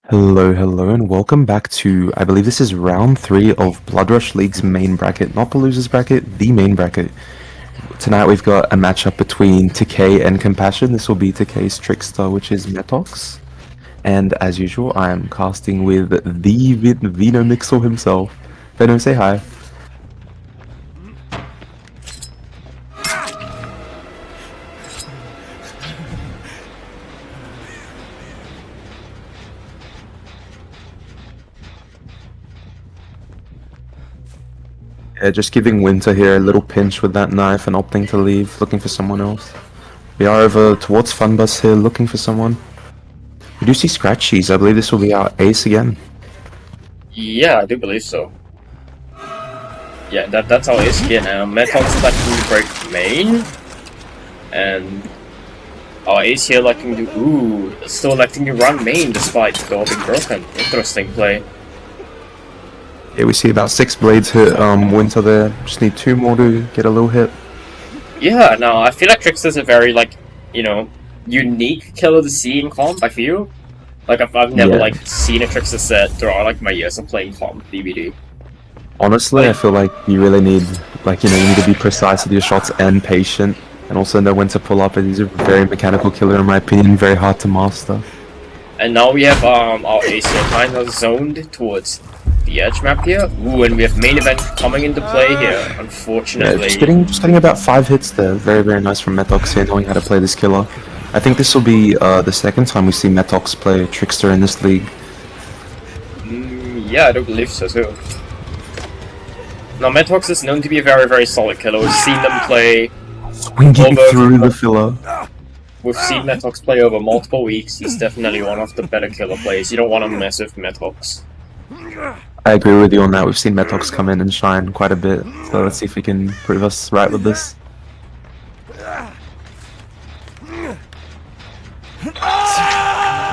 Hello, and welcome back to, I believe this is round 3 of Blood Rush League's main bracket, not the losers bracket, the main bracket. Tonight we've got a matchup between Tecay and Compassion. This will be Tecay's Trickster, which is Metox. And as usual, I am casting with the Vino Mixel himself. Venom, say hi. Yeah, just giving Winter here a little pinch with that knife and opting to leave, looking for someone else. We are over towards Funbus here, looking for someone. We do see Scratchies. I believe this will be our ace again. Yeah, I do believe so. Yeah, that's how it is here now. Metox is liking to break main, and our ace here liking to still liking to run main despite the door being broken. Interesting play. Yeah, we see about 6 blades hit Winter there. Just need 2 more to get a little hit. Yeah, no, I feel like Trickster's a very unique killer to see in comp. I feel like I've never seen a Trickster set throughout my years of playing comp DVD. Honestly, I feel like you really need, you need to be precise with your shots and patient, and also know when to pull up. He's a very mechanical killer in my opinion, very hard to master. And now we have our ace here kind of zoned towards the edge map here. Ooh, and we have main event coming into play here, unfortunately. Yeah, just getting about 5 hits there. Very nice from Metox here, knowing how to play this killer. I think this will be the second time we see Metox play Trickster in this league. Yeah, I do believe so too. Now, Metox is known to be a very solid killer. We've seen them play Swinging through the filler. We've seen Metox play over multiple weeks. He's definitely one of the better killer players. You don't want to mess with Metox. I agree with you on that. We've seen Metox come in and shine quite a bit, so let's see if we can prove us right with this. Yeah,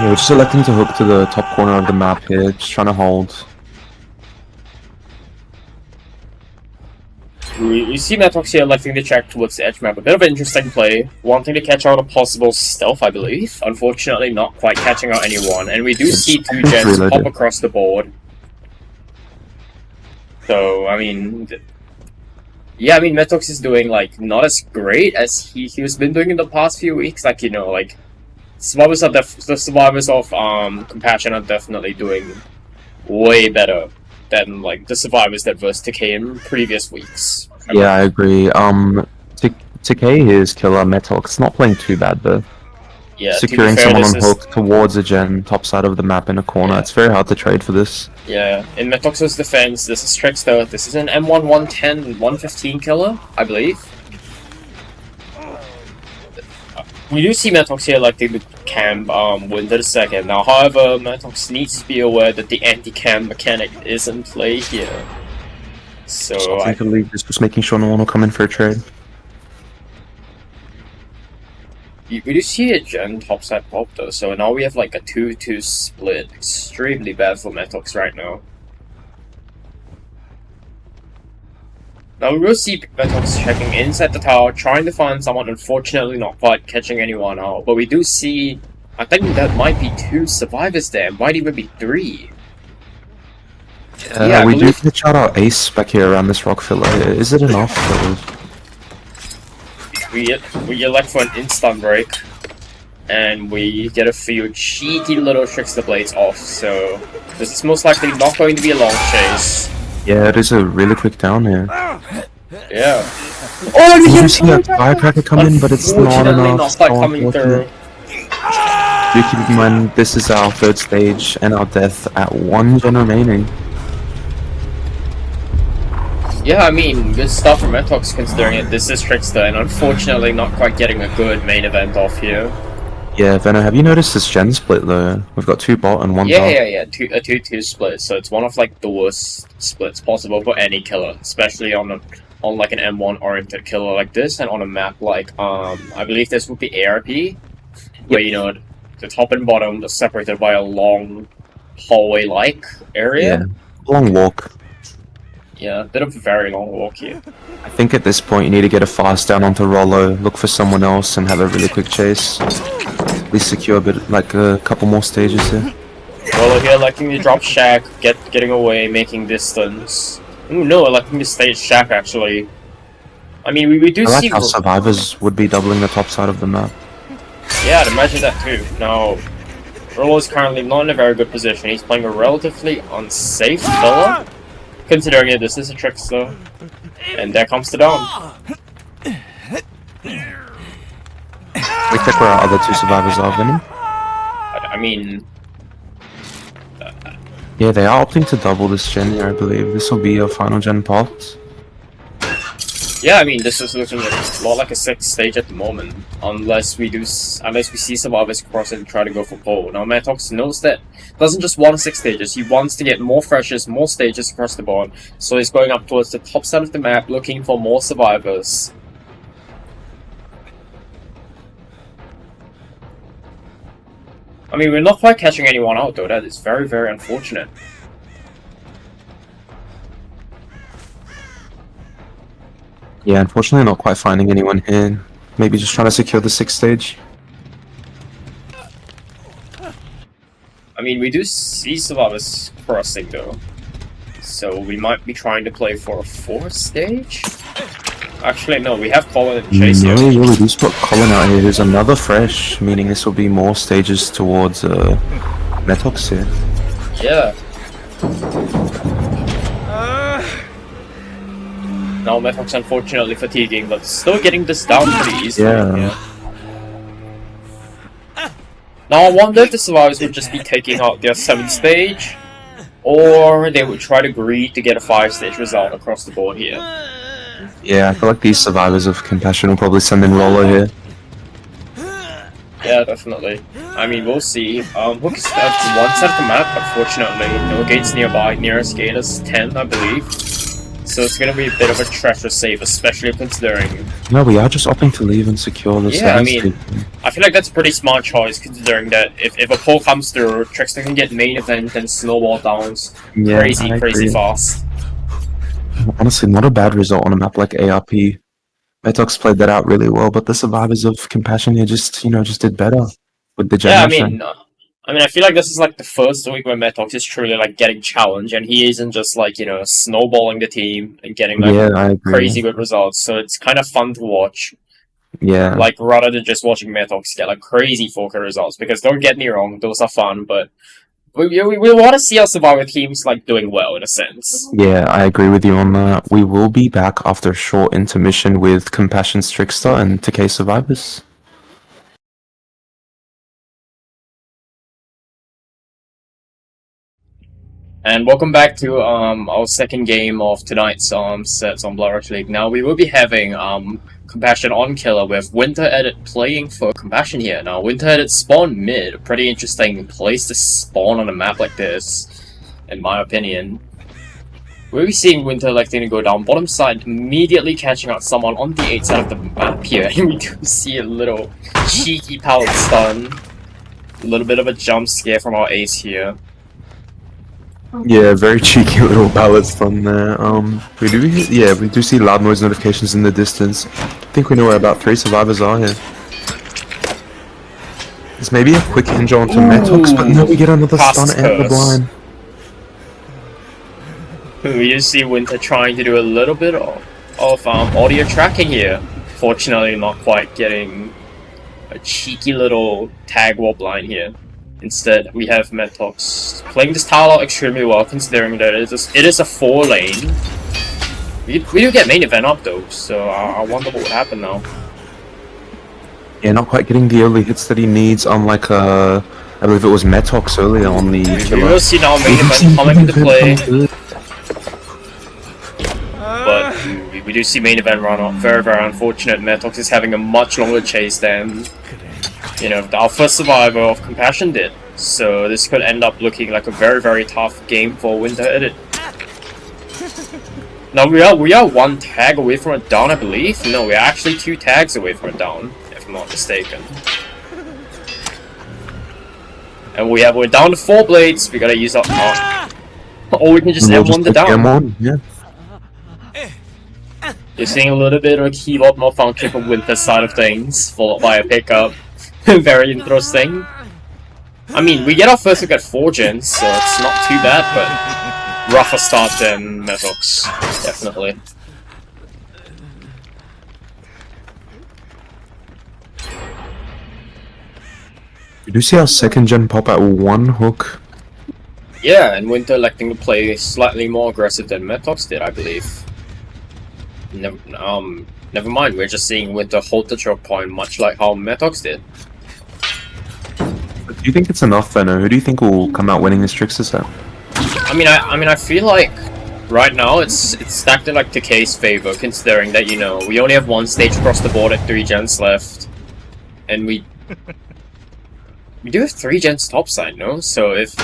we're just electing to hook to the top corner of the map here, just trying to hold. We see Metox here electing to check towards the edge map. A bit of an interesting play, wanting to catch out a possible stealth, I believe. Unfortunately, not quite catching out anyone, and we do see 2 gens pop across the board. So, I mean, yeah, Metox is doing, not as great as he's been doing in the past few weeks. Survivors are the survivors of Compassion are definitely doing way better than, the survivors that versed Tecay in previous weeks. Yeah, I agree. Tecay, his killer, Metox, not playing too bad, though. Yeah, securing someone on hook towards a gen, top side of the map in a corner. Yeah. It's very hard to trade for this. Yeah, in Metox's defense, this is Trickster. This is an M1 110, 115 killer, I believe. We do see Metox here electing to camp Winter the second. Now, however, Metox needs to be aware that the anti-cam mechanic is in play here. So I believe this was making sure no one will come in for a trade. We do see a gen topside pop though, so now we have a 2-2 split. Extremely bad for Metox right now. Now we will see Metox checking inside the tower, trying to find someone, unfortunately not quite catching anyone out. But we do see, I think that might be 2 survivors there, might even be 3. Yeah, we do catch out our ace back here around this rock filler. Is it enough? We elect for an instant break, and we get a few cheeky little Trickster blades off, so this is most likely not going to be a long chase. Yeah, it is a really quick down here. Yeah. Oh, you see that firecracker come in, but it's not enough. Not quite coming through. Do keep in mind, this is our 3rd stage, and our death at 1 gen remaining. Yeah, good stuff from Metox considering it. This is Trickster, and unfortunately not quite getting a good main event off here. Yeah, Venom, have you noticed this gen split though? We've got 2 bot and 1 top. Yeah, a 2-2 split, so it's one of the worst splits possible for any killer, especially on an M1 oriented killer like this, and on a map I believe this would be ARP, where the top and bottom are separated by a long hallway-like area. Yeah, long walk. Yeah, a bit of a very long walk here. I think at this point you need to get a fast down onto Rollo, look for someone else, and have a really quick chase. At least secure a bit, a couple more stages here. Rolo here electing to drop Shack, getting away, making distance. Ooh, no, electing to stage Shack actually. I mean, we do I like see. how survivors would be doubling the top side of the map. Yeah, I'd imagine that too. Now, Rolo is currently not in a very good position. He's playing a relatively unsafe filler, considering that this is a trickster. And there comes the down. We check where our other two survivors are, Venom. I mean, Yeah, they are opting to double this gen here, I believe. This will be a final gen pot. yeah, I mean, this is looking a lot like a 6th stage at the moment, unless we see survivors cross it and try to go for pole. Now, Matox knows that doesn't just want 6 stages. He wants to get more freshers, more stages across the board. So he's going up towards the top side of the map, looking for more survivors. I mean, we're not quite catching anyone out though. That is very, very unfortunate. Yeah, unfortunately not quite finding anyone here. Maybe just trying to secure the 6th stage. I mean, we do see survivors crossing though. So we might be trying to play for a 4th stage? Actually, no, we have Colin and Chase here. Yeah, we do spot Colin out here, who's another fresh, meaning this will be more stages towards Metox here. Yeah. Now Metox unfortunately fatiguing, but still getting this down pretty easily. Yeah. Now I wonder if the survivors would just be taking out their 7th stage, or they would try to greed to get a 5 stage result across the board here. Yeah, I feel like these survivors of Compassion will probably send in Rolo here. Yeah, definitely. I mean, we'll see. Hook is at one side of the map, unfortunately. No gates nearby. Nearest gate is 10, I believe. So it's gonna be a bit of a treasure save, especially considering... No, we are just opting to leave and secure the Yeah, I 7th mean, stage. I feel like that's a pretty smart choice, considering that if a pull comes through, Trickster can get main event and snowball downs Yeah, crazy I agree. fast. Honestly, not a bad result on a map like ARP. Metox played that out really well, but the survivors of Compassion here just did better with the gen Yeah, rushing. I mean, I feel like this is like the first week where Metox is truly like getting challenged, and he isn't just like, snowballing the team and getting like Yeah, I agree. crazy good results. So it's kind of fun to watch. Yeah. Like, rather than just watching Metox get like crazy 4K results, because don't get me wrong, those are fun, but we want to see our survivor teams like doing well in a sense. Yeah, I agree with you on that. We will be back after a short intermission with Compassion's Trickster and Tecay survivors. And welcome back to our second game of tonight's sets on Blood Rush League. Now we will be having Compassion on Killer with Winter Edit playing for Compassion here. Now Winter Edit spawn mid, a pretty interesting place to spawn on a map like this, in my opinion. We'll be seeing Winter electing to go down bottom side, immediately catching out someone on the 8 side of the map here. And we do see a little cheeky pallet stun. A little bit of a jump scare from our ace here. Yeah, very cheeky little ballots from there. We do see loud noise notifications in the distance. I think we know where about 3 survivors are here. There's maybe a quick injure onto Metox, but no, we get another stun and the blind. We just see Winter trying to do a little bit of audio tracking here. Fortunately, not quite getting a cheeky little tag wall blind here. Instead, we have Metox playing this tile out extremely well, considering that it is a 4 lane. We do get main event up though, so I wonder what would happen now. Yeah, not quite getting the early hits that he needs, unlike I believe it was Metox earlier on the We will see now main event coming into play. But we do see main event run off. Very, very unfortunate. Metox is having a much longer chase than our first survivor of Compassion did. So this could end up looking like a very, very tough game for Winter Edit. Now we are 1 tag away from a down, I believe. No, we're actually 2 tags away from a down, if I'm not mistaken. And we're down to 4 blades. We gotta use our or we can just M1 the down. M1, yeah. You're seeing a little bit of a keyboard malfunction from Winter's side of things, followed by a pickup. Very interesting. I mean, we get our first look at 4 gens, so it's not too bad, but rougher start than Metox, definitely. You do see our second gen pop at 1 hook. Yeah, and Winter electing to play slightly more aggressive than Metox did, I believe. Never mind, we're just seeing Winter hold the choke point much like how Metox did. Do you think it's enough then, or who do you think will come out winning this Trickster set? I mean, I feel like right now it's stacked in like Tecay's favor, considering that, you know, we only have 1 stage across the board at 3 gens left, and we do have 3 gens topside, no? So if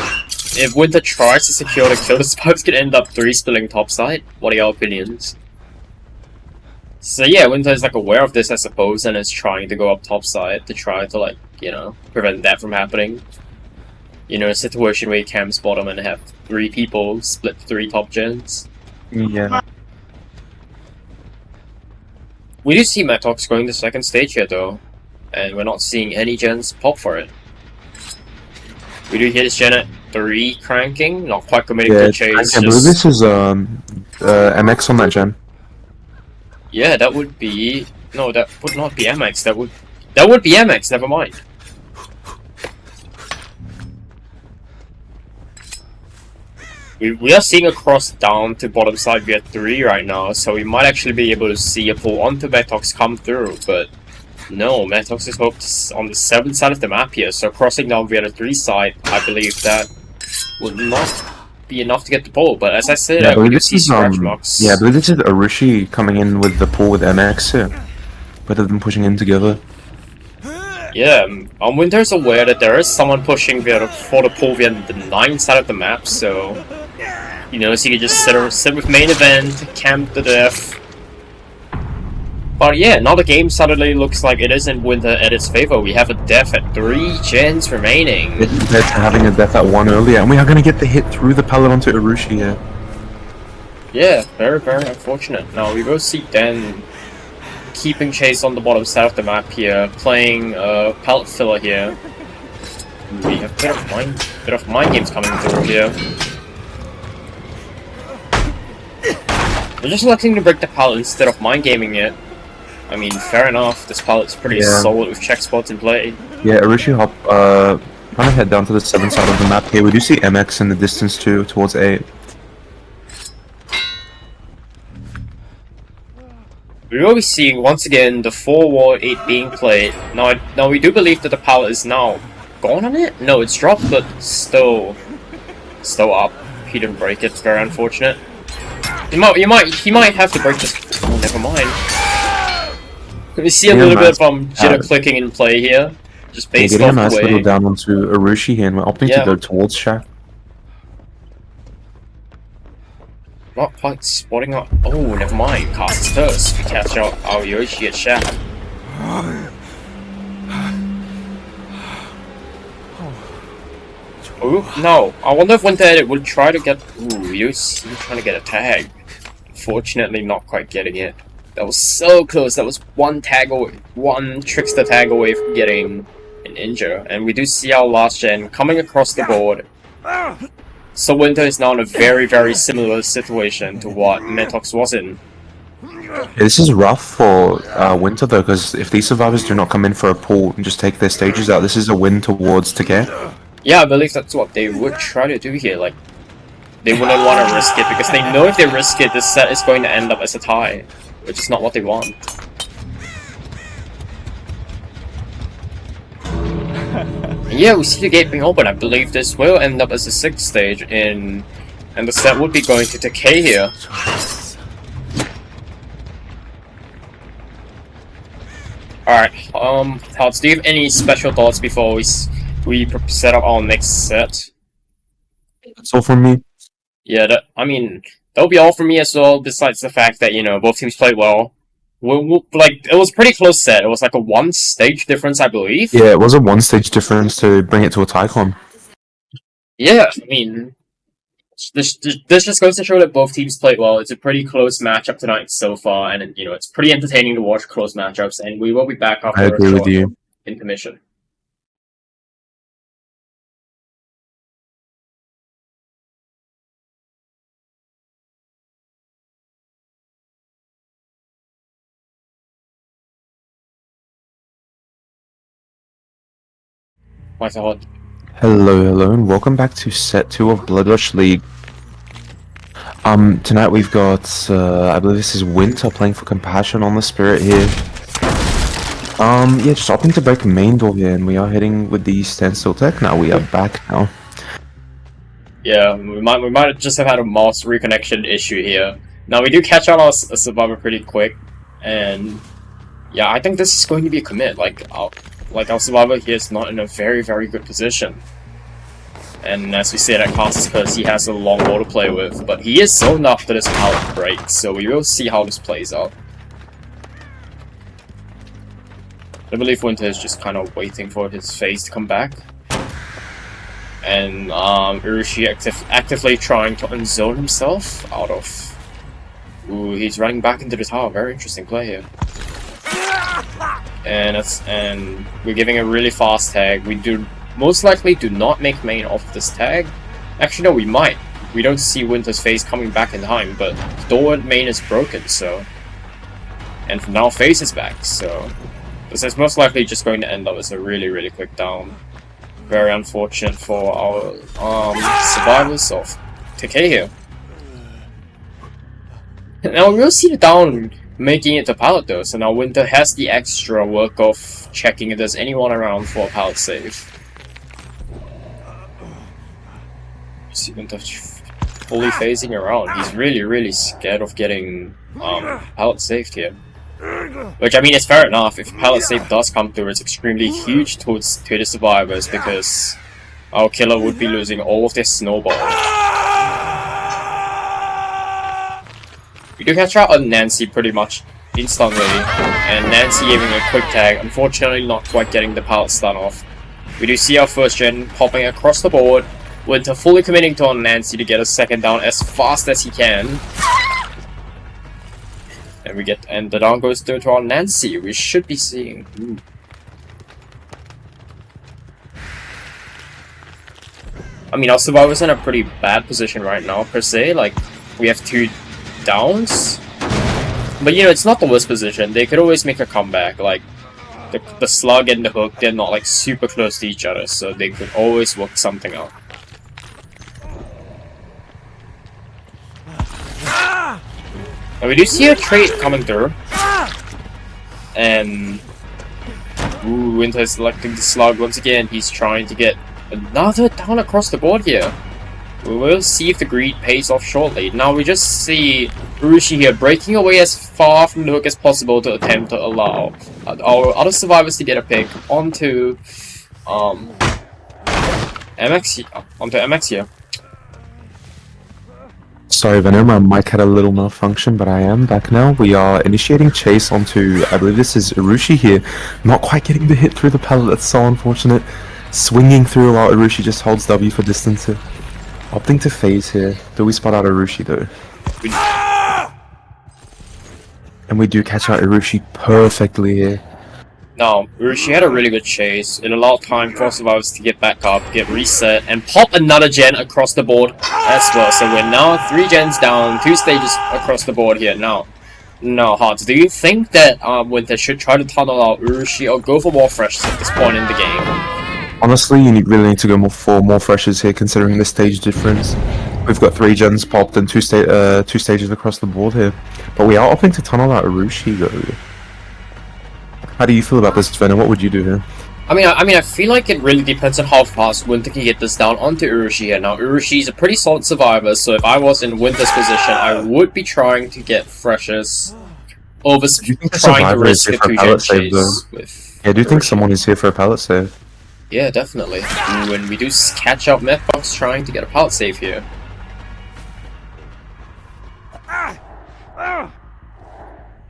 Winter tries to secure the kill, the spikes could end up 3 spilling topside. What are your opinions? So yeah, Winter is like aware of this, I suppose, and is trying to go up topside to try to, like, you know, prevent that from happening. You know, a situation where he camps bottom and have 3 people split 3 top gens. Yeah. We do see Metox going to 2nd stage here though, and we're not seeing any gens pop for it. We do hit his gen at 3 cranking, not quite committing to chase. I believe this is MX on that gen. Yeah, that would be... No, that would not be MX, that would be MX, never mind. We are seeing a cross down to bottom side via 3 right now, so we might actually be able to see a pull onto Metox come through, but no, Metox is hooked on the 7th side of the map here, so crossing down via the 3 side, I believe that would not be enough to get the pull, but as I said, Yeah, I we believe do this see is scratch marks. yeah, I believe this is Arushi coming in with the pull with MX here. Better than pushing in together. Yeah, Winter's aware that there is someone pushing for the pull via the 9th side of the map, so you know, so you can just sit with main event, camp to death. But yeah, now the game suddenly looks like it is in Winter at its favor. We have a death at 3 gens remaining. Compared to having a death at 1 earlier, and we are going to get the hit through the pallet onto Arushi here. Yeah, very, very unfortunate. Now we will see Dan keeping chase on the bottom side of the map here, playing pallet filler here. We have a bit of mind games coming through here. We're just electing to break the pallet instead of mind gaming it. I mean, fair enough. This pallet's pretty solid with check spots in play. Yeah, Arushi hop trying to head down to the 7th side of the map here. We do see MX in the distance too, towards 8. We will be seeing once again the 4 ward 8 being played. Now we do believe that the pallet is now gone on it. No, it's dropped, but still up. He didn't break it. Very unfortunate. He might have to break this. Oh, never mind. We see a little bit of jitter clicking in play here, just based getting off a nice the way. little down onto Arushi here, and we're opting to go towards Shack. Not quite spotting up. Oh, never mind. Cast is first. We catch out our Yoshi at Shack. Oh no! I wonder if Winter Edit would try to get. Ooh, Yoshi trying to get a tag. Unfortunately, not quite getting it. That was so close. That was one trickster tag away from getting an injure. And we do see our last gen coming across the board. So Winter is now in a very, very similar situation to what Metox was in. Yeah, this is rough for Winter though, because if these survivors do not come in for a pull and just take their stages out, this is a win towards Tecay. Yeah, I believe that's what they would try to do here. Like, they wouldn't want to risk it because they know if they risk it, this set is going to end up as a tie, which is not what they want. And yeah, we see the gate being open. I believe this will end up as a 6th stage and the set would be going to Tecay here. Alright, Tots, do you have any special thoughts before we set up our next set? That's all from me. Yeah, that'll be all from me as well, besides the fact that, you know, both teams played well. Like, it was a pretty close set. It was like a 1 stage difference, I believe. Yeah, it was a 1 stage difference to bring it to a Tycon. Yeah, I mean, this just goes to show that both teams played well. It's a pretty close matchup tonight so far, and, you know, it's pretty entertaining to watch close matchups, and we will be back after I agree with you. intermission. my god. Hello, and welcome back to set 2 of Blood Rush League. Tonight we've got, I believe this is Winter playing for Compassion on the Spirit here. Yeah, just opting to break main door here, and we are heading with the standstill tech. Now we are back now. Yeah, we might just have had a mouse reconnection issue here. Now we do catch on our survivor pretty quick, and yeah, I think this is going to be a commit. Like our survivor here is not in a very good position. And as we say, that costs because he has a long wall to play with, but he is zoned after this pallet break, so we will see how this plays out. I believe Winter is just kind of waiting for his phase to come back. And Urushi actively trying to unzone himself out of... Ooh, he's running back into the tower. Very interesting play here. And we're giving a really fast tag. We most likely do not make main off this tag. Actually, no, we might. We don't see Winter's face coming back in time, but door main is broken, so... And now face is back, so... This is most likely just going to end up as a really quick down. Very unfortunate for our survivors of Tecay here. Now we'll see the down making it to pallet though, so now Winter has the extra work of checking if there's anyone around for a pallet save. See Winter fully phasing around. He's really scared of getting pallet saved here. Which, I mean, it's fair enough. If pallet save does come through, it's extremely huge to the survivors because our killer would be losing all of their snowball. We do catch out on Nancy pretty much instantly, and Nancy giving a quick tag, unfortunately not quite getting the pallet stun off. We do see our first gen popping across the board, Winter fully committing to on Nancy to get a second down as fast as he can. And the down goes through to our Nancy. We should be seeing. Ooh. I mean, our survivor's in a pretty bad position right now, per se. Like, we have 2 downs. But, you know, it's not the worst position. They could always make a comeback. Like, the slug and the hook, they're not, like, super close to each other. So they could always work something out. And we do see a trade coming through. And... Ooh, Winter is selecting the slug once again. He's trying to get another down across the board here. We will see if the greed pays off shortly. Now we just see Urushi here breaking away as far from the hook as possible to attempt to allow our other survivors to get a pick onto MX here. Sorry, Venom, my mic had a little malfunction, but I am back now. We are initiating chase onto, I believe this is Urushi here. Not quite getting the hit through the pallet, that's so unfortunate. Swinging through while Urushi just holds W for distance here. Opting to phase here. Do we spot out Urushi though? And we do catch out Urushi perfectly here. Now, Urushi had a really good chase. It allowed time for survivors to get back up, get reset, and pop another gen across the board as well. So we're now 3 gens down, 2 stages across the board here. Now, Hearts, do you think that Winter should try to tunnel out Urushi or go for more freshes at this point in the game? Honestly, you really need to go for more freshers here, considering the stage difference. We've got 3 gens popped and 2 stages across the board here. But we are opting to tunnel out Urushi though. How do you feel about this, Venom? What would you do here? I mean, I feel like it really depends on how fast Winter can get this down onto Urushi here. Now, Urushi is a pretty solid survivor, so if I was in Winter's position, I would be trying to get freshers over trying to risk a 2-gen chase with Yeah, do you think Urushi. someone is here for a pallet save? Yeah, definitely. When we do catch out Methbox trying to get a pallet save here.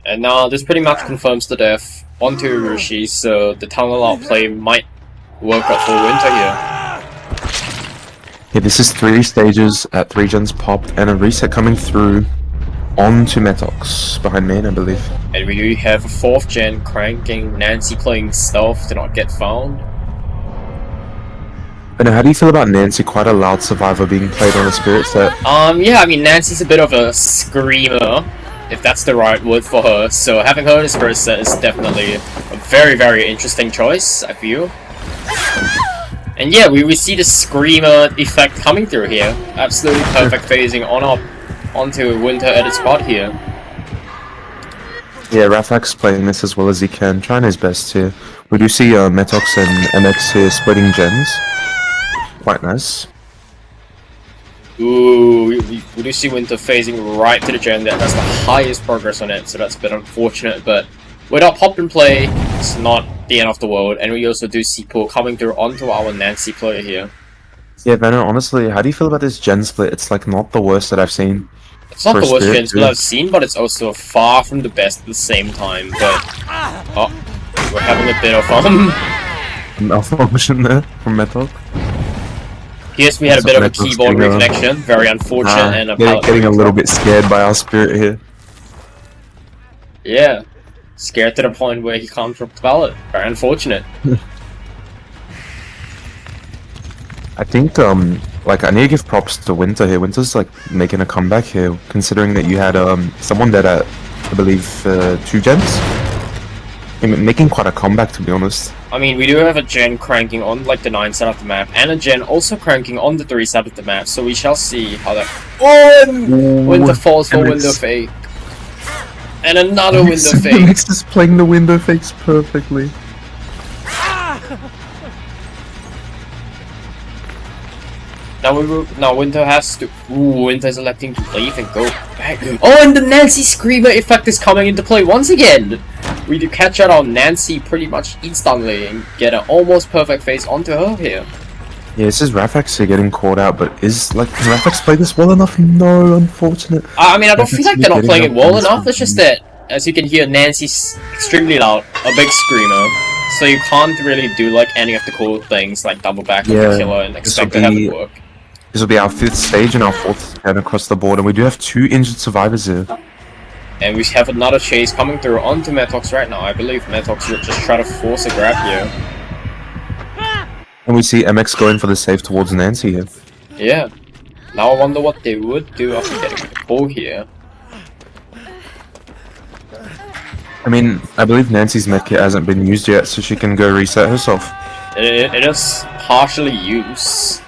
And now this pretty much confirms the death onto Urushi, so the tunnel out play might work out for Winter here. Yeah, this is 3 stages at 3 gens popped and a reset coming through onto Metox behind main, I believe. And we do have a 4th gen cranking Nancy playing stealth to not get found. But now, how do you feel about Nancy? Quite a loud survivor being played on a spirit set. Yeah, I mean, Nancy's a bit of a screamer, if that's the right word for her, so having her in a spirit set is definitely a very interesting choice, I feel. And yeah, we see the Screamer effect coming through here. Absolutely perfect phasing onto Winter at its spot here. Yeah, Rafak's playing this as well as he can, trying his best here. We do see Metox and MX here splitting gens. Quite nice. Ooh, we do see Winter phasing right to the gen that has the highest progress on it, so that's a bit unfortunate, but without pop and play, it's not the end of the world, and we also do see Pool coming through onto our Nancy player here. Yeah, Venom, honestly, how do you feel about this gen split? It's like not the worst that I've seen. It's not For the worst Spirit gen split I've seen, but it's also far from the best at the same time, but... Oh, we're having a bit of malfunction there from Metox. Yes, we had a bit of a keyboard reconnection, very unfortunate, and a pallet getting a little bit scared by our Spirit here. Yeah, scared to the point where he can't drop the pallet. Very unfortunate. I think, like, I need to give props to Winter here. Winter's, like, making a comeback here, considering that you had, someone dead at, I believe, 2 gens? Making quite a comeback, to be honest. I mean, we do have a gen cranking on, like, the 9 side of the map, and a gen also cranking on the 3 side of the map, so we shall see how that... Oh! Winter falls for window fake. And another window fake. MX is playing the window fakes perfectly. Now Winter has to... Ooh, Winter is electing to leave and go back. Oh, and the Nancy Screamer effect is coming into play once again! We do catch out on Nancy pretty much instantly and get an almost perfect face onto her here. Yeah, this is Rafax here getting caught out, but can Rafax play this well enough? No, unfortunate. I mean, I don't feel like they're not playing it well enough, it's just that, as you can hear, Nancy's extremely loud, a big screamer. So you can't really do like any of the cool things like double back on the killer and expect to have it work. This will be our 5th stage and our 4th scan across the board, and we do have 2 injured survivors here. And we have another chase coming through onto Metox right now. I believe Metox will just try to force a grab here. And we see MX going for the save towards Nancy here. Yeah. Now I wonder what they would do after getting the pull here. I mean, I believe Nancy's medkit hasn't been used yet, so she can go reset herself. It is partially used.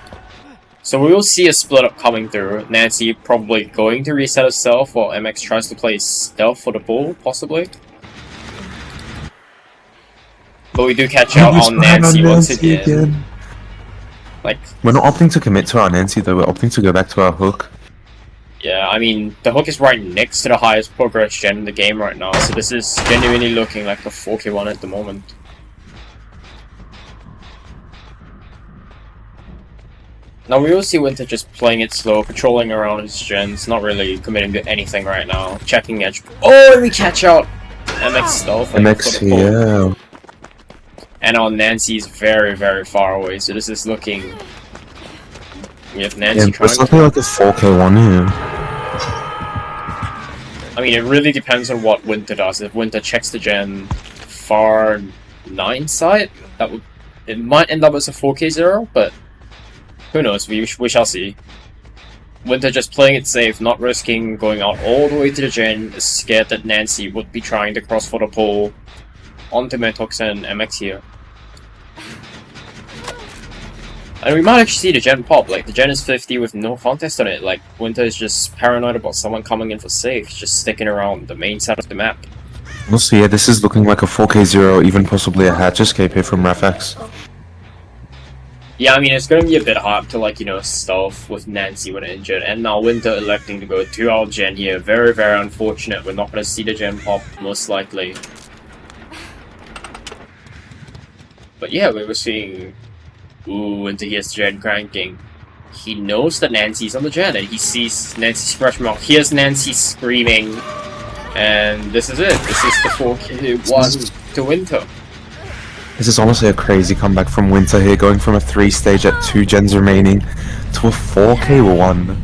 So we will see a split up coming through. Nancy probably going to reset herself, or MX tries to play stealth for the pull, possibly. But we do catch out on Nancy once again. Like, we're not opting to commit to our Nancy though, we're opting to go back to our hook. Yeah, I mean, the hook is right next to the highest progress gen in the game right now, so this is genuinely looking like a 4k1 at the moment. Now we will see Winter just playing it slow, patrolling around his gens, not really committing to anything right now. Checking edge. Oh, and we catch out MX stealth. MX, yeah. And our Nancy's very, very far away, so this is looking... We have Nancy trying it's looking like a 4k1 here. I mean, it really depends on what Winter does. If Winter checks the gen far 9 side, it might end up as a 4k0, but who knows, we shall see. Winter just playing it safe, not risking going out all the way to the gen, is scared that Nancy would be trying to cross for the pole onto Metox and MX here. And we might actually see the gen pop, like the gen is 50 with no contest on it, like Winter is just paranoid about someone coming in for safe, just sticking around the main side of the map. Also, yeah, this is looking like a 4k0, even possibly a hatch escape here from Rafax. Yeah, I mean, it's gonna be a bit hard to, like, you know, stealth with Nancy when injured, and now Winter electing to go to our gen here. Very, very unfortunate. We're not gonna see the gen pop, most likely. But yeah, we were seeing... Ooh, Winter hears gen cranking. He knows that Nancy's on the gen, and he sees Nancy scratch him out. Here's Nancy screaming, and this is it. This is the 4k1 to Winter. This is honestly a crazy comeback from Winter here, going from a 3 stage at 2 gens remaining to a 4k1.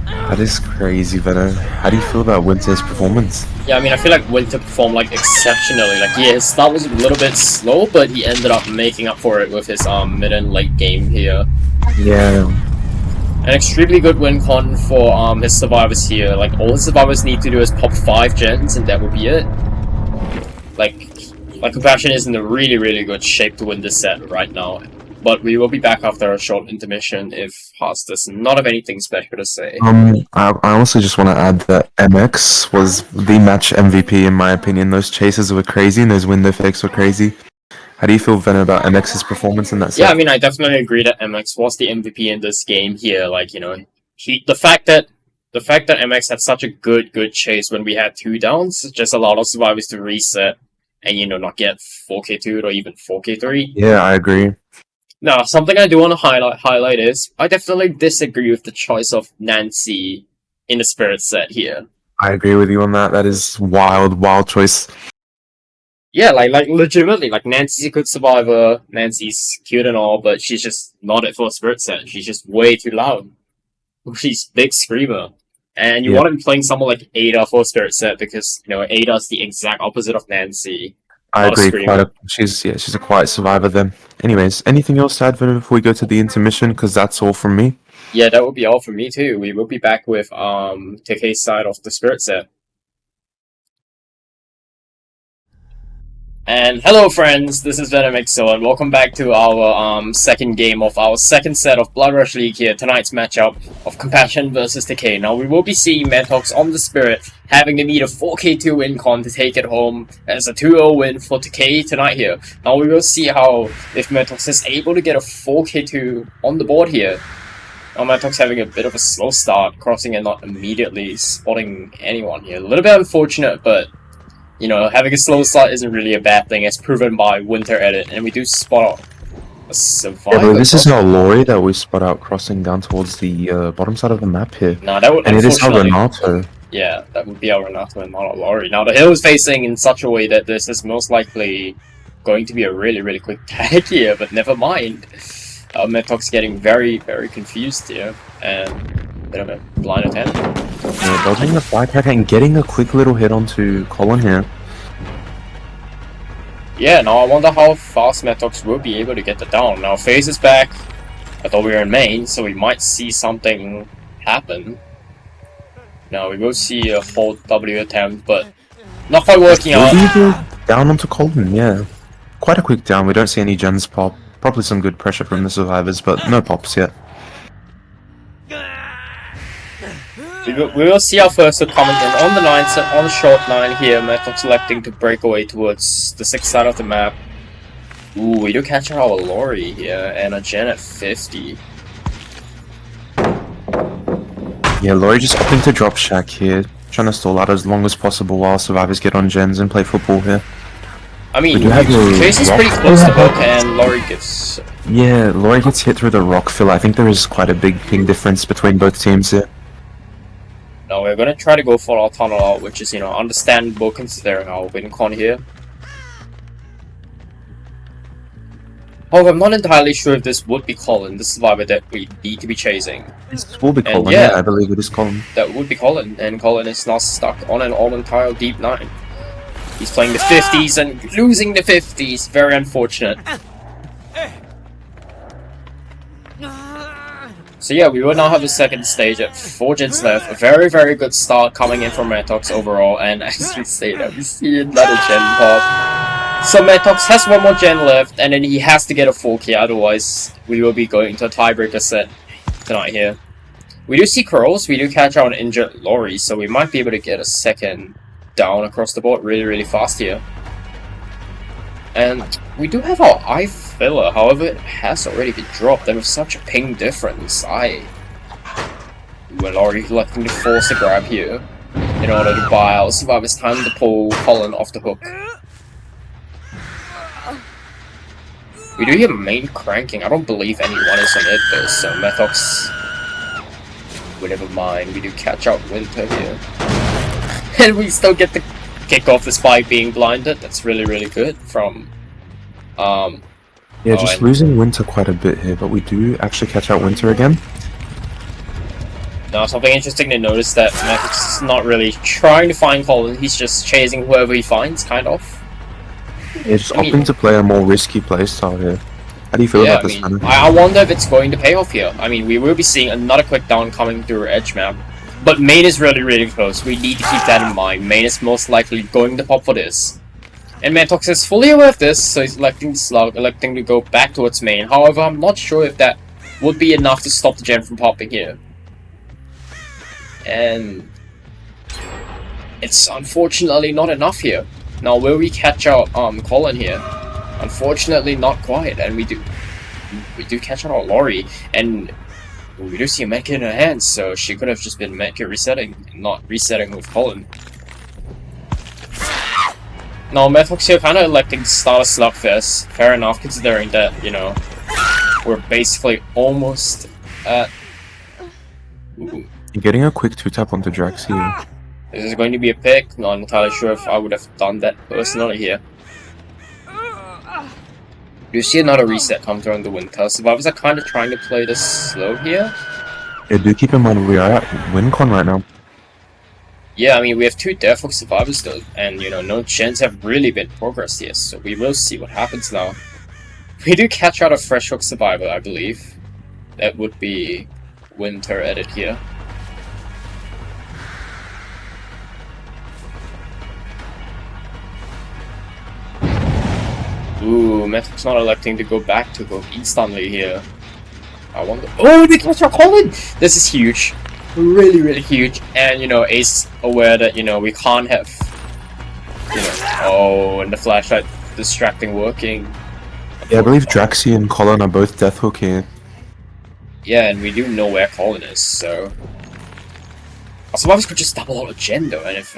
That is crazy, Venom. How do you feel about Winter's performance? Yeah, I mean, I feel like Winter performed, like, exceptionally. Like, yeah, his start was a little bit slow, but he ended up making up for it with his mid and late game here. Yeah. An extremely good win con for his survivors here. Like, all his survivors need to do is pop 5 gens, and that would be it. Like Compassion is in a really, really good shape to win this set right now. But we will be back after a short intermission if Haas does not have anything special to say. I also just want to add that MX was the match MVP in my opinion. Those chases were crazy and those window fakes were crazy. How do you feel, Ven, about MX's performance in that set? Yeah, I mean, I definitely agree that MX was the MVP in this game here. Like, you know, the fact that MX had such a good chase when we had 2 downs just allowed our survivors to reset and, you know, not get 4K2 or even 4K3. Yeah, I agree. Now, something I do want to highlight is I definitely disagree with the choice of Nancy in the Spirit set here. I agree with you on that. That is wild choice. Yeah, like legitimately, like Nancy's a good survivor, Nancy's cute and all, but she's just not it for a Spirit set. She's just way too loud. She's big screamer. And you want to be playing someone like Ada for a Spirit set because, you know, Ada's the exact opposite of Nancy. I agree. She's a quiet survivor then. Anyways, anything else to add before we go to the intermission? Because that's all from me. Yeah, that would be all from me too. We will be back with Tecay's side of the Spirit set. And hello friends, this is VenomXO and welcome back to our second game of our second set of Blood Rush League here, tonight's matchup of Compassion versus Tecay. Now we will be seeing Madhox on the Spirit having to meet a 4K2 win con to take it home as a 2-0 win for Tecay tonight here. Now we will see how if Madhox is able to get a 4K2 on the board here. Now Madhox having a bit of a slow start, crossing and not immediately spotting anyone here. A little bit unfortunate, but you know, having a slow start isn't really a bad thing, as proven by Winter Edit, and we do spot out a survivor. Yeah, but this is not Lori that we spot out crossing down towards the bottom side of the map here. No, that would, and it is our Renato. Yeah, that would be our Renato and not our Lori. Now, the hill is facing in such a way that this is most likely going to be a really quick tag here, but never mind. Madhox getting very confused here, and bit of a blind attempt. Yeah, dodging the flag tag and getting a quick little hit onto Colin here. Yeah, now I wonder how fast Madhox will be able to get the down. Now FaZe is back. I thought we were in main, so we might see something happen. Now we will see a full W attempt, but not quite working out. Down onto Colin, yeah. Quite a quick down, we don't see any gens pop. Probably some good pressure from the survivors, but no pops yet. We will see our first hit coming in on the 9 set, on the short 9 here. Madhox selecting to break away towards the 6th side of the map. Ooh, we do catch our Lori here, and a gen at 50. Yeah, Lori just opting to drop Shack here, trying to stall out as long as possible while survivors get on gens and play football here. I mean, Chase is pretty close to hook, and Lori gets... Yeah, Lori gets hit through the rock fill. I think there is quite a big ping difference between both teams here. Now we're gonna try to go for our tunnel out, which is, you know, understandable considering our win con here. However, I'm not entirely sure if this would be Colin, the survivor that we need to be chasing. This will be Colin, yeah, I believe it is Colin. That would be Colin, and Colin is now stuck on an all-entire deep 9. He's playing the 50s and losing the 50s, very unfortunate. So yeah, we will now have a second stage at 4 gens left. A very good start coming in from Madhox overall, and as you say that, we see another gen pop. So Madhox has one more gen left, and then he has to get a 4K, otherwise we will be going to a tiebreaker set tonight here. We do see Crows, we do catch out an injured Lori, so we might be able to get a second down across the board really fast here. And we do have our eye filler, however it has already been dropped, and with such a ping difference, we're already looking to force a grab here in order to buy our survivors time to pull Colin off the hook. We do hear main cranking. I don't believe anyone is on it though, so Madhox, well, never mind, we do catch out Winter here. And we still get the kick off despite being blinded. That's really good from yeah, just losing Winter quite a bit here, but we do actually catch out Winter again. Now, something interesting to notice that Madhox is not really trying to find Colin, he's just chasing whoever he finds, kind of. Yeah, just opting to play a more risky playstyle here. How do you feel about this, man? I wonder if it's going to pay off here. I mean, we will be seeing another quick down coming through edge map. But main is really close. We need to keep that in mind. Main is most likely going to pop for this. And Mantox is fully aware of this, so he's electing Slug, electing to go back towards main. However, I'm not sure if that would be enough to stop the gen from popping here. And it's unfortunately not enough here. Now, will we catch out Colin here? Unfortunately, not quite, and we do catch out our Lori, and we do see a Mecha in her hands, so she could have just been Mecha resetting, not resetting with Colin. Now, Methox here kind of electing to start a slugfest. Fair enough, considering that, you know, we're basically almost at... Ooh. You're getting a quick 2-tap onto Drax here. This is going to be a pick. Not entirely sure if I would have done that personally here. You see another reset come during the winter. Survivors are kind of trying to play this slow here. Yeah, do keep in mind we are at WinCon right now. Yeah, I mean, we have 2 Deathhook survivors still, and, you know, no gens have really been progressed here, so we will see what happens now. We do catch out a Fresh Hook survivor, I believe. That would be Winter edit here. Ooh, Metric's not electing to go back to go instantly here. I wonder. Oh, they catch our Colin! This is huge. Really, really huge. And, you know, Ace aware that, you know, we can't have. You know. Oh, and the flashlight distracting working. Yeah, I believe Draxi and Colin are both Deathhook here. Yeah, and we do know where Colin is, so. Our survivors could just double out a gen though, and if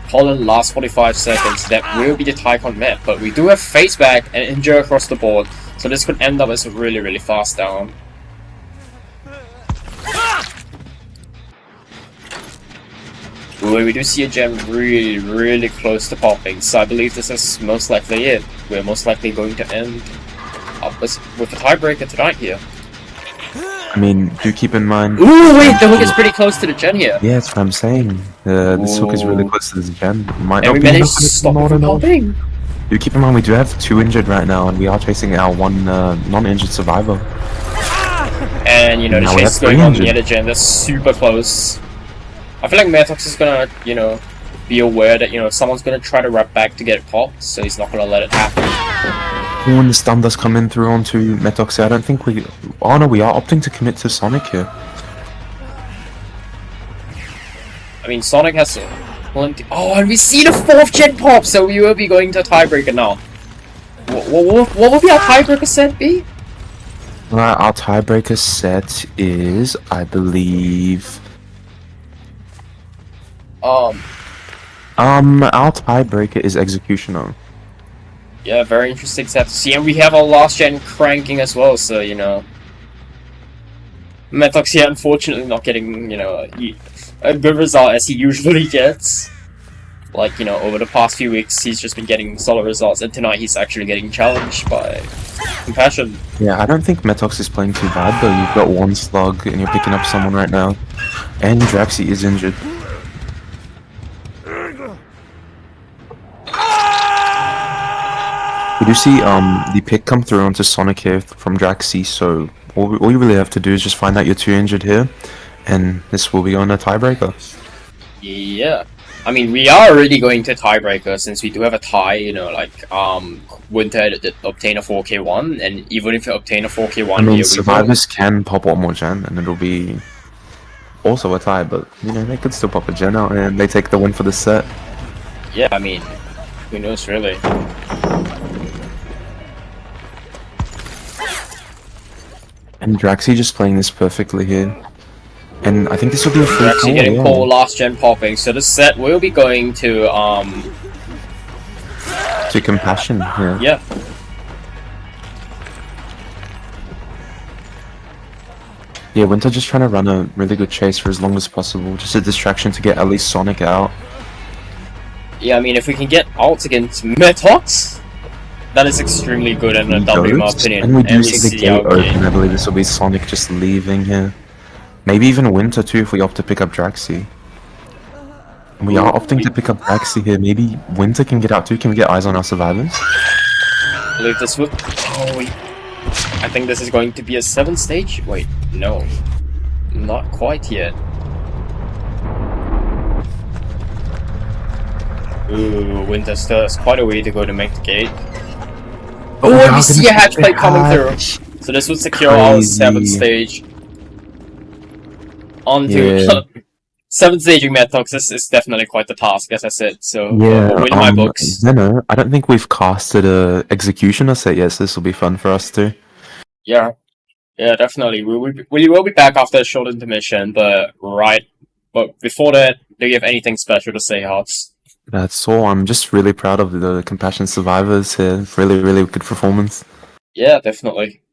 Colin lasts 45 seconds, that will be the Tycon map. But we do have face back and injure across the board, so this could end up as a really, really fast down. Ooh, we do see a gem really, really close to popping, so I believe this is most likely it. We're most likely going to end up with a tiebreaker tonight here. I mean, do keep in mind... Ooh, wait, the hook is pretty close to the gen here. Yeah, that's what I'm saying. This hook is really close to this gen. Might and not we be managed to stop it from popping. Do keep in mind we do have 2 injured right now, and we are chasing our 1 non-injured survivor. And, you know, the now chase is going on the other gen, that's super close. I feel like Metox is gonna, you know, be aware that, you know, someone's gonna try to wrap back to get it popped, so he's not gonna let it happen. When the stun does come in through onto Metox, I don't think we... Oh no, we are opting to commit to Sonic here. I mean, Sonic has plenty... Oh, and we see the 4th gen pop, so we will be going to tiebreaker now. What will be our tiebreaker set be? Our tiebreaker set is, I believe... Our tiebreaker is Executioner. Yeah, very interesting set to see, and we have our last gen cranking as well, so, you know... Metox here, unfortunately, not getting, you know, a good result as he usually gets. Like, you know, over the past few weeks, he's just been getting solid results, and tonight he's actually getting challenged by Compassion. Yeah, I don't think Metox is playing too bad, though. You've got 1 slug, and you're picking up someone right now. And Draxi is injured. We do see the pick come through onto Sonic here from Draxi, so all you really have to do is just find out you're 2 injured here, and this will be on a tiebreaker. Yeah. I mean, we are already going to tiebreaker since we do have a tie, you know, like, Winter obtain a 4k1, and even if you obtain a 4k1 I mean, here, survivors can pop 1 more gen, and it'll be also a tie, but, you know, they could still pop a gen out, and they take the win for the set. Yeah, I mean, who knows, really. And Draxi just playing this perfectly here. And I think this will be a free Draxi getting full last gen popping, so the set will be going to Compassion, yeah. Yeah. Yeah, Winter just trying to run a really good chase for as long as possible, just a distraction to get at least Sonic out. Yeah, I mean, if we can get ults against Metox, that is extremely good in a W, in my opinion. And we do see the gate open. I believe this will be Sonic just leaving here. Maybe even Winter too if we opt to pick up Draxi. And we are opting to pick up Draxi here. Maybe Winter can get out too. Can we get eyes on our survivors? I believe this would... Oh, wait. I think this is going to be a 7th stage? Wait, no. Not quite yet. Ooh, Winchester is quite a way to go to make the gate. Oh, Oh, yeah, we see a hatch plate coming hatch. through. So this would secure our 7th Crazy. stage. On to Yeah. 7th staging Metox. This is definitely quite the task, as I said. So Yeah, a win in my books. Zeno, I don't think we've casted a executioner set yet, so this will be fun for us too. Yeah, yeah, definitely. We will be back after a short intermission, but before that, do you have anything special to say, Hots? That's all. I'm just really proud of the Compassion Survivors here. Really, really good performance. Yeah, definitely.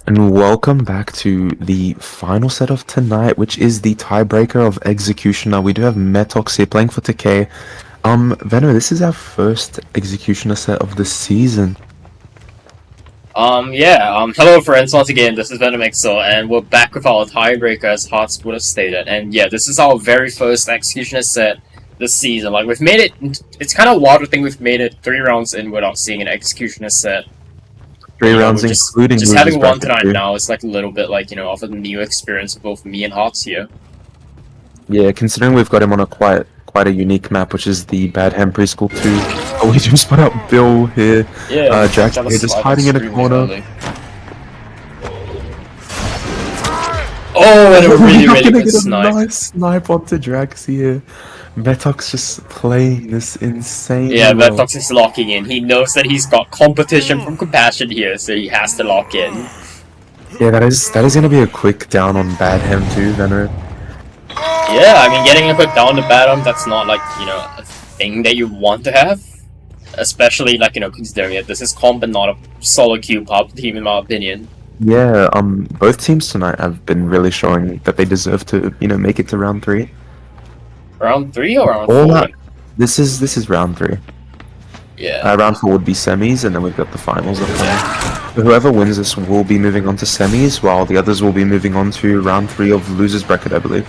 And welcome back to the final set of tonight, which is the tiebreaker of Executioner. We do have Metox here playing for Tecay. Venno, this is our first Executioner set of the season. Hello friends, once again, this is Venomixel, and we're back with our tiebreaker as Hearts would have stated. And yeah, this is our very first Executioner set this season. Like, we've made it, it's kind of wild to think we've made it 3 rounds in without seeing an Executioner set. 3 rounds including just having one tonight too. now is like a little bit like, of a new experience for both me and Hearts here. Yeah, considering we've got him on a quite a unique map, which is the Bad Ham Preschool 2. Oh, we just put up Bill here. Yeah, Jack here just hiding in a corner. Early. Oh, and a really good snipe. Nice snipe onto Drax here. Metox just playing this insane. Yeah, Metox is locking in. He knows that he's got competition from Compassion here, so he has to lock in. Yeah, that is gonna be a quick down on Bad Ham too, Venner. Yeah, I mean, getting a quick down to Bad Ham, that's not like, a thing that you want to have. Especially, like, considering that this is comp and not a solo queue pop team, in my opinion. Yeah, both teams tonight have been really showing that they deserve to, make it to round 3. Round 3 or round 4? This is round 3. Yeah. Round 4 would be semis, and then we've got the finals upcoming. So whoever wins this will be moving on to semis, while the others will be moving on to round 3 of losers bracket, I believe.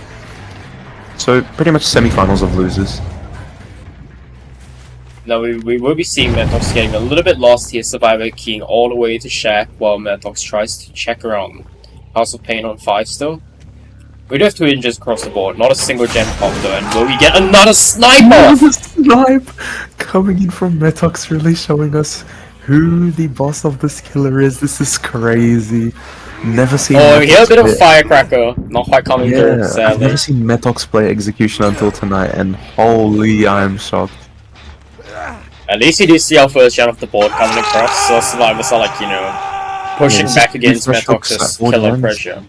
So pretty much semi-finals of losers. Now we will be seeing Metox getting a little bit lost here, Survivor keying all the way to Shack while Metox tries to check around. House of Pain on 5 still. We do have 2 injuries across the board, not a single gem pop though, and will we get another sniper? Another snipe coming in from Metox, really showing us who the boss of this killer is. This is crazy. Never seen. Oh, we hear a bit of firecracker, not quite coming through. Sadly. I've never seen Metox play Execution until tonight, and holy, I am shocked. At least you do see our first gen of the board coming across, so Survivors are like, pushing back against Metox's killer pressure.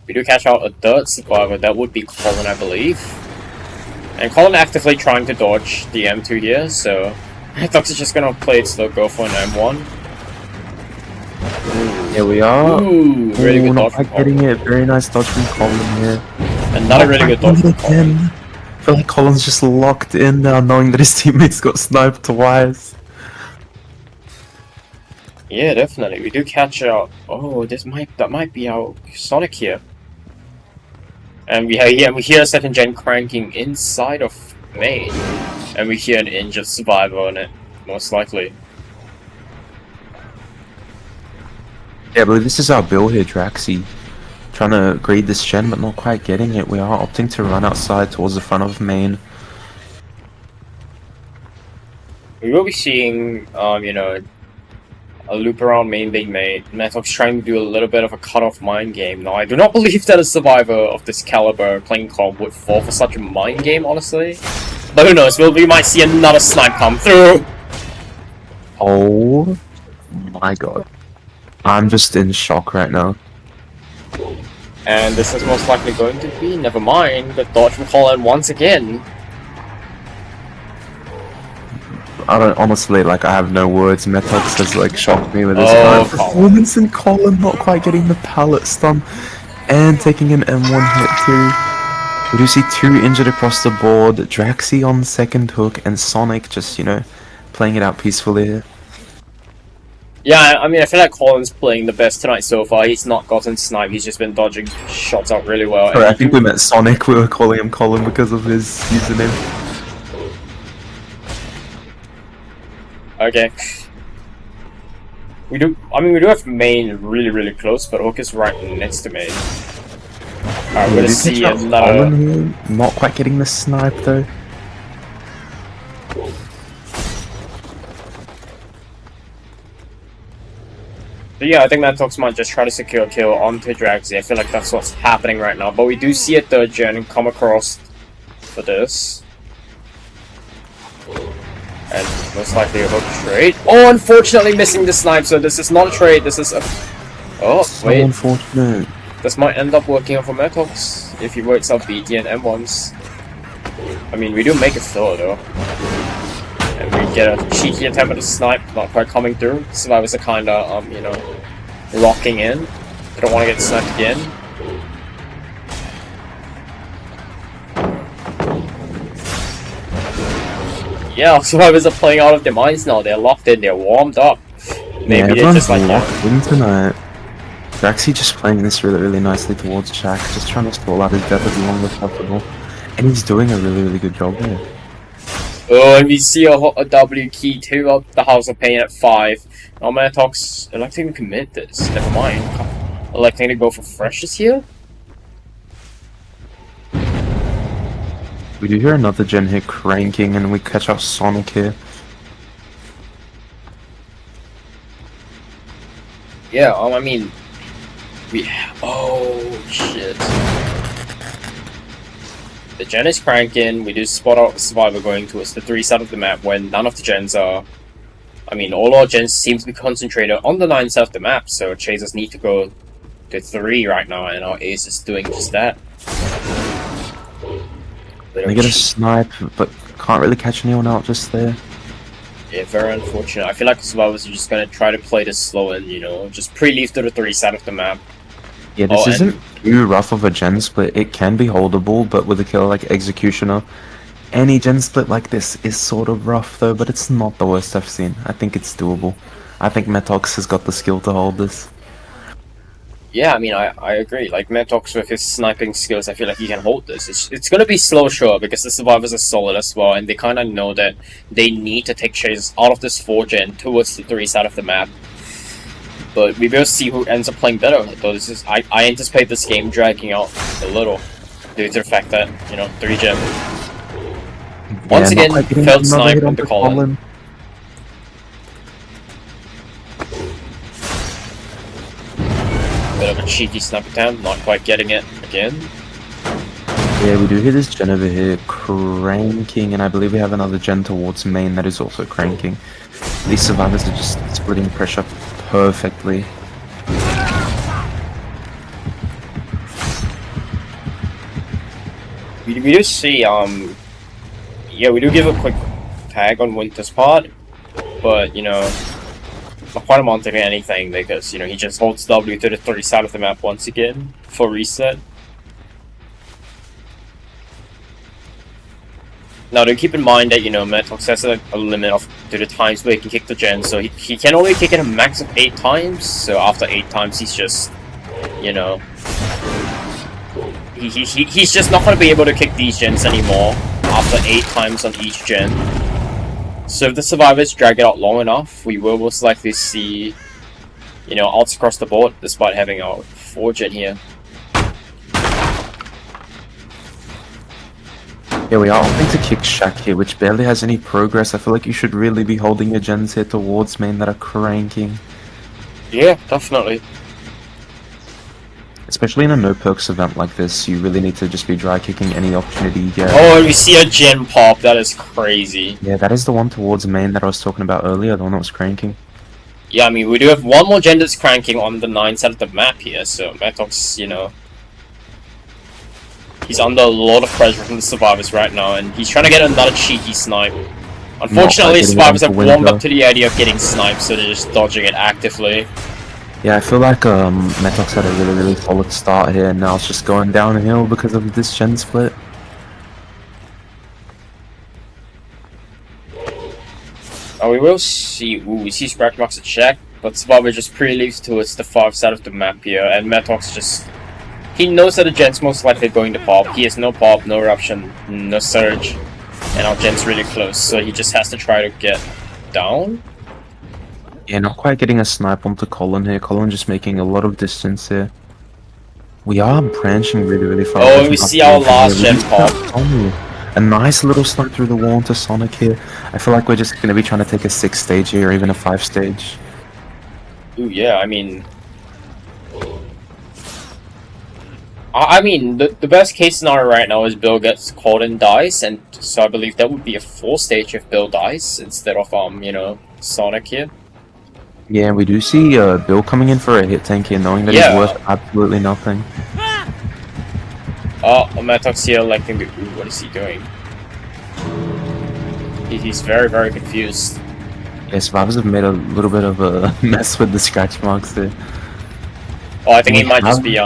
We do catch out a third Survivor, that would be Colin, I believe. And Colin actively trying to dodge the M2 here, so Metox is just gonna play it slow, go for an M1. Here we are. Ooh, really good dodge from Colin. Getting it, very nice dodge from Colin here. Another really good dodge from Colin. I feel like Colin's just locked in now, knowing that his teammates got sniped twice. Yeah, definitely. We do catch out. Oh, that might be our Sonic here. And we hear a second gen cranking inside of main, and we hear an injured survivor on it, most likely. Yeah, I believe this is our build here, Draxi. Trying to grade this gen, but not quite getting it. We are opting to run outside towards the front of main. We will be seeing, a loop around main being made. Metox trying to do a little bit of a cut-off mind game. Now, I do not believe that a survivor of this caliber playing comp would fall for such a mind game, honestly. But who knows, we might see another snipe come through! Oh my god. I'm just in shock right now. And this is most likely going to be, never mind, the dodge from Colin once again. I don't, honestly, I have no words. Metox has, shocked me with his performance, and Colin not quite getting the pallet stun and taking an M1 hit too. We do see 2 injured across the board, Draxi on second hook, and Sonic just, playing it out peacefully here. Yeah, I mean, I feel like Colin's playing the best tonight so far. He's not gotten sniped, he's just been dodging shots out really well. Sorry, I think we meant Sonic, we were calling him Colin because of his username. Okay. We do. I mean, we do have main really close, but Hook is right next to main. Alright, we're gonna see another. Here. Not quite getting the snipe though. But yeah, I think Matox might just try to secure a kill onto Dragsy. I feel like that's what's happening right now. But we do see a third gen come across for this. And most likely a Hook trade. Oh, unfortunately missing the snipe, so this is not a trade, this is a... Oh, so wait. Unfortunate. This might end up working out for Matox if he works out BT and M1s. I mean, we do make a throw though. And we get a cheeky attempt at a snipe, not quite coming through. Survivors are kinda, you know, locking in. They don't want to get sniped again. Yeah, survivors are playing out of their minds now. They're locked in, they're warmed up. Maybe they're just like locked in tonight. They're actually just playing this really nicely towards Shaq, just trying to stall out his death as long as possible. And he's doing a really good job here. Oh, and we see a W key too up the House of Pain at 5. Now Matox electing to commit this. Never mind. Electing to go for freshes here? We do hear another gen here cranking, and we catch our Sonic here. Yeah, I mean... Oh, shit. The gen is cranking, we do spot out the survivor going towards the 3 side of the map when none of the gens are... I mean, all our gens seem to be concentrated on the 9 side of the map, so chasers need to go to 3 right now, and our ace is doing just that. They get a snipe, but can't really catch anyone out just there. Yeah, very unfortunate. I feel like the survivors are just gonna try to play this slow and, you know, just pre-leave to the 3 side of the map. Yeah, this isn't too rough of a gen split. It can be holdable, but with a killer like Executioner, any gen split like this is sort of rough though, but it's not the worst I've seen. I think it's doable. I think Matox has got the skill to hold this. Yeah, I mean, I agree. Like, Matox with his sniping skills, I feel like he can hold this. It's gonna be slow, sure, because the survivors are solid as well, and they kind of know that they need to take chasers out of this 4 gen towards the 3 side of the map. But we will see who ends up playing better. Though this is, I anticipate this game dragging out a little due to the fact that, you know, 3 gen. Once again, failed snipe on the call-in. Bit of a cheeky snipe attempt, not quite getting it again. Yeah, we do hear this gen over here cranking, and I believe we have another gen towards main that is also cranking. These survivors are just splitting pressure perfectly. We do see, yeah, we do give a quick tag on Winter's part, but, you know, not quite amounting to anything because, you know, he just holds W to the 3 side of the map once again for reset. Now, do keep in mind that, you know, Matox has a limit of to the times where he can kick the gen, so he can only kick it a max of 8 times, so after 8 times he's just, you know, he's just not going to be able to kick these gens anymore after 8 times on each gen. So if the survivors drag it out long enough, we will most likely see, you know, ults across the board despite having our 4 gen here. Yeah, we are opting to kick Shaq here, which barely has any progress. I feel like you should really be holding your gens here towards main that are cranking. Yeah, definitely. Especially in a no perks event like this, you really need to just be dry kicking any opportunity you get. Oh, and we see a gen pop, that is crazy. Yeah, that is the one towards main that I was talking about earlier, the one that was cranking. Yeah, I mean, we do have one more gen that's cranking on the 9 side of the map here, so Matox, you know, he's under a lot of pressure from the survivors right now, and he's trying to get another cheeky snipe. Unfortunately, survivors have warmed up to the idea of getting sniped, so they're just dodging it actively. Yeah, I feel like Matox had a really solid start here, and now it's just going downhill because of this gen split. We will see. Ooh, we see scratch marks at check, but Survivor just pre-leaves towards the 5 side of the map here, and Matox just... He knows that the gen's most likely going to pop. He has no pop, no eruption, no surge, and our gen's really close, so he just has to try to get down. Yeah, not quite getting a snipe onto Colin here. Colin just making a lot of distance here. We are branching really, really far away Oh, from we see our last gen pop. A nice little snipe through the wall onto Sonic here. I feel like we're just going to be trying to take a 6 stage here, or even a 5 stage. Ooh, yeah, I mean... I mean, the best case scenario right now is Bill gets caught and dies, and so I believe that would be a 4 stage if Bill dies, instead of, you know, Sonic here. Yeah, we do see Bill coming in for a hit tank here, knowing that he's worth absolutely nothing. Oh, Matox here, like, ooh, what is he doing? He's very, very confused. Yeah, survivors have made a little bit of a mess with the scratch marks there. Oh, I think he might just be,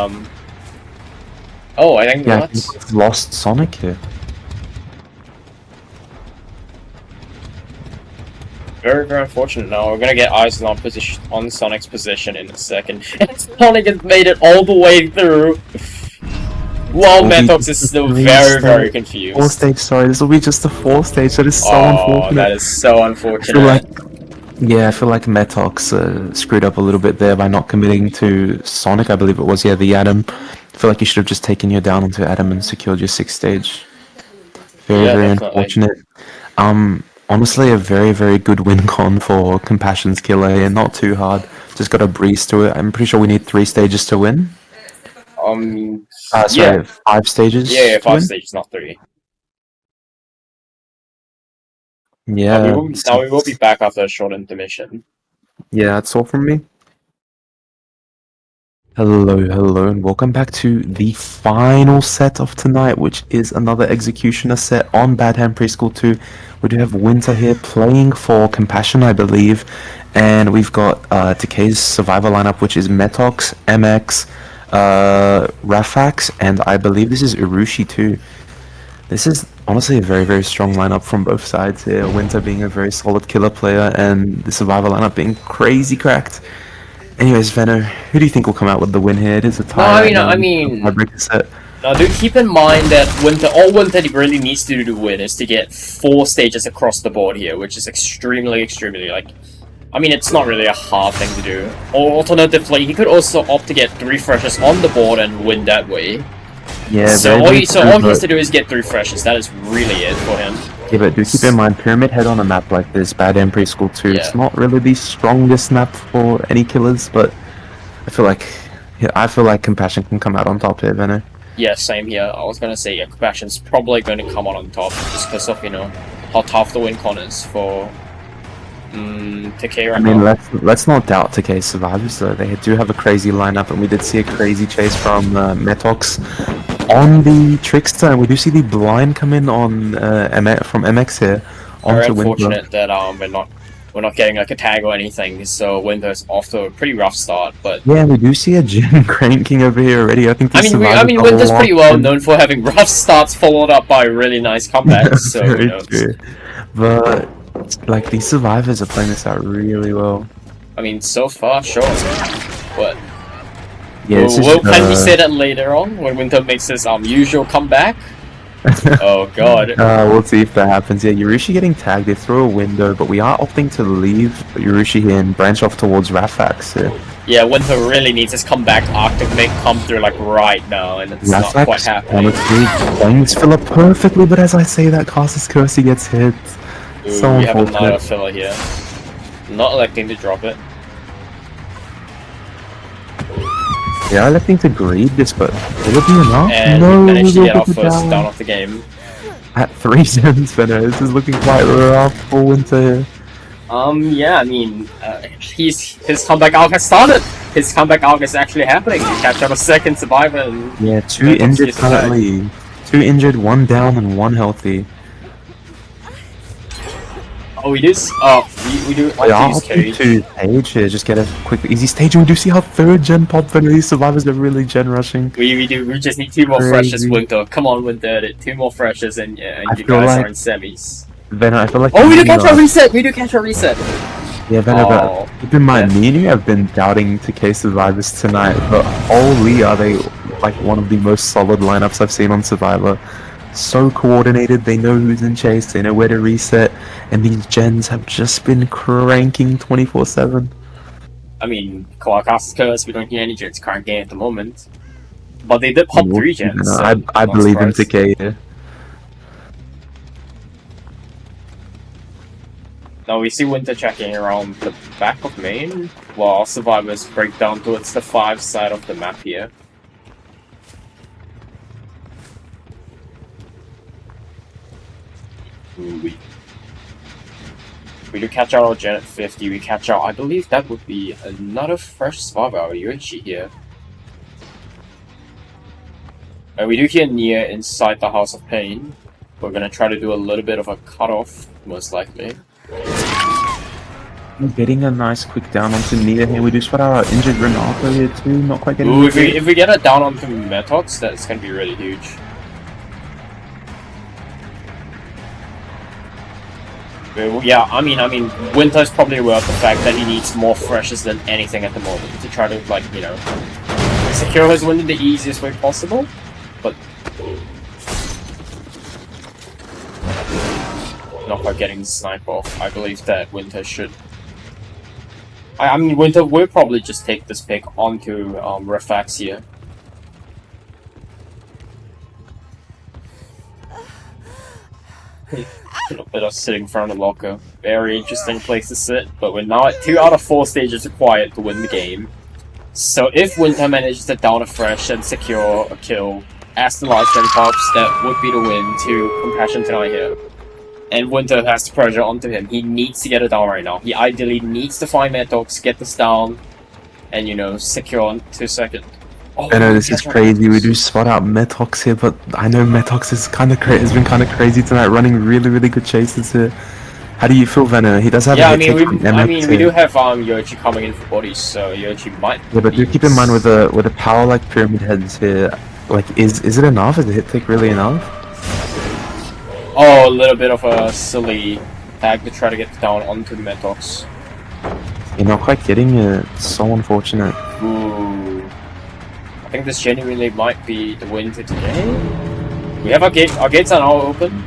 Oh, I think yeah, he's lost Sonic here. Very, very unfortunate now. We're gonna get eyes on Sonic's position in a second. And Sonic has made it all the way through! While Matox is still very, very confused. 4 stage, sorry, this will be just a 4 stage, that is so unfortunate. That is so unfortunate. I feel like Matox screwed up a little bit there by not committing to Sonic, I believe it was, yeah, the Adam. I feel like you should have just taken you down onto Adam and secured your 6th stage. Very, very unfortunate. Honestly, a very, very good win con for Compassion's killer here, not too hard. Just got to breeze through it. I'm pretty sure we need 3 stages to win. Sorry, 5 stages. Yeah, 5 stages, not 3. Yeah. Now we will be back after a short intermission. Yeah, that's all from me. Hello, and welcome back to the final set of tonight, which is another Executioner set on Bad Hand Preschool 2. We do have Winter here playing for Compassion, I believe, and we've got Tecay's survivor lineup, which is Metox, MX, Rafax, and I believe this is Urushi too. This is honestly a very, very strong lineup from both sides here. Winter being a very solid killer player, and the survivor lineup being crazy cracked. Anyways, Venno, who do you think will come out with the win here? It is a tie. I mean, set. Now, do keep in mind that all Winter really needs to do to win is to get 4 stages across the board here, which is extremely, like... I mean, it's not really a hard thing to do. Or alternatively, he could also opt to get 3 freshes on the board and win that way. Yeah, so all he has to do is get 3 freshes. That is really it for him. Yeah, but do keep in mind, Pyramid Head on a map like this, Bad Hand Preschool 2, it's not really the strongest map for any killers, but I feel like Compassion can come out on top here, Venno. Yeah, same here. I was gonna say, Compassion's probably going to come out on top just because of, you know, how tough the win con is for Tecay right now. I mean, let's not doubt Tecay's survivors though. They do have a crazy lineup, and we did see a crazy chase from Metox on the Trickster, and we do see the blind come in on from MX here. Very unfortunate that we're not getting like a tag or anything, so Winter's off to a pretty rough start. But yeah, we do see a Jin cranking over here already. I think. I mean, Winter's pretty well known for having rough starts followed up by really nice comebacks. So very true. But like these survivors are playing this out really well. I mean, so far, sure. But yeah, can we say that later on when Winter makes his usual comeback? Oh god. We'll see if that happens. Yeah, Urushi getting tagged. They throw a window, but we are opting to leave Urushi here and branch off towards Rafax here. Yeah, Winter really needs his comeback arc to come through like right now, and it's not quite happening. Honestly, things fill up perfectly, but as I say that, Caster's Curse gets hit. Ooh, so we have another filler here. Not electing to drop it. They are electing to greed this, but will it be enough? And no, we managed to get our first down of the game. At 3 gems, Venno, this is looking quite rough for Winter here. Yeah, I mean, his comeback arc has started. His comeback arc is actually happening. You catch up a second survivor. And yeah, 2 injured currently. 2 injured, 1 down, and 1 healthy. Oh, we do. We do. To Page here, just get a quick, easy stage. And we do see our 3rd gen pop. Venno, these survivors are really gen rushing. We do. We just need 2 more freshes, Winter. Come on, Winter. 2 more freshes, and you guys are in semis. Venno, I feel like. Oh, we do catch our reset. We do catch our reset. Yeah, Venno, but keep in mind, me and you have been doubting Tecay survivors tonight, but holy, are they like one of the most solid lineups I've seen on Survivor. So coordinated, they know who's in chase, they know where to reset, and these gens have just been cranking 24/7. I mean, Kawaka's curse, we don't hear any gens cranking at the moment. But they did pop 3 gens, so I not believe in surprised. Tecay here. Now we see Winter checking around the back of main, while survivors break down towards the 5 side of the map here. Ooh, we do catch out our Gen at 50, we catch out, I believe that would be another fresh survivor, our Yuichi here. And we do hear Nia inside the House of Pain. We're gonna try to do a little bit of a cutoff, most likely. Getting a nice quick down onto Nia here. We do spot our injured Renato here too, not quite getting. Ooh, if we get a down onto Metox, that's gonna be really huge. Yeah, I mean, Winter's probably aware of the fact that he needs more freshes than anything at the moment to try to, like, you know, secure his win in the easiest way possible. But not quite getting the snipe off. I believe that Winter should. I mean, Winter will probably just take this pick onto Refax here. A little bit of sitting in front of the locker. Very interesting place to sit, but we're now at 2 out of 4 stages required to win the game. So if Winter manages to down a fresh and secure a kill as the last gen pops, that would be the win to Compassion tonight here. And Winter has the pressure onto him. He needs to get it down right now. He ideally needs to find Metox, get this down, and, you know, secure on to second. Oh, I know this is crazy. We do spot out Metox here, but I know Metox is has been kind of crazy tonight, running really good chases here. How do you feel, Venner? He does have a hit we do have Yoichi coming in for bodies, so Yoichi might. Yeah, but do keep in mind with a power like pyramid heads here, like is it enough? Is the hit take really enough? Oh, a little bit of a silly tag to try to get down onto the Metox. You're not quite getting it. It's so unfortunate. Ooh. I think this genuinely might be the win to today. We have our gate. Our gates are now open.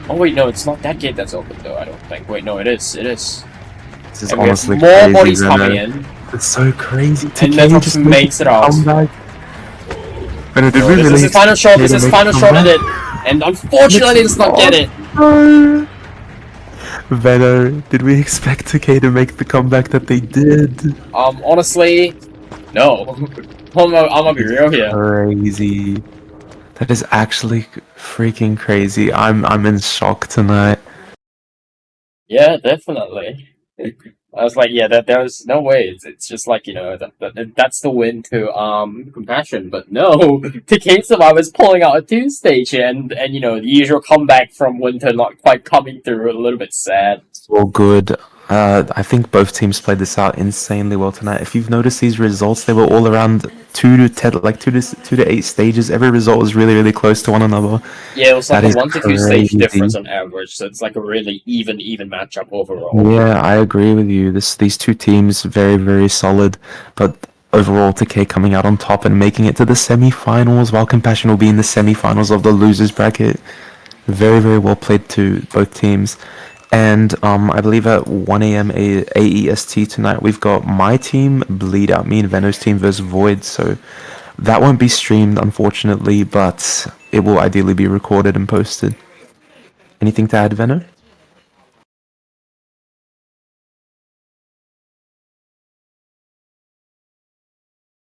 Oh wait, no, it's not that gate that's open though. I don't think. Wait, no, it is. It is. This is and we have honestly more crazy, bodies coming in. It's so crazy. And Metox just makes it out. But did no, we this really is his final shot. This is his final shot at it. And unfortunately, it's not get it. Venom, did we expect Tecay to make the comeback that they did? Honestly, no. I'm gonna be real here. Crazy. That is actually freaking crazy. I'm in shock tonight. Yeah, definitely. I was like, yeah, there's no way. It's just like, you know, that's the win to Compassion, but no, Tecay Survivor's pulling out a 2-stage and you know the usual comeback from Winter not quite coming through. A little bit sad. All good. I think both teams played this out insanely well tonight. If you've noticed these results, they were all around 2 to 10, like 2 to 8 stages. Every result was really close to one another. Yeah, it was like a 1 to 2 stage difference on average, so it's like a really even matchup overall. Yeah, I agree with you. These two teams very solid, but overall Tecay coming out on top and making it to the semi-finals, while Compassion will be in the semi-finals of the losers bracket. Very well played to both teams. And I believe at 1 a.m. AEST tonight, we've got my team, Bleed Out, me and Veno's team versus Void. So that won't be streamed, unfortunately, but it will ideally be recorded and posted. Anything to add, Veno?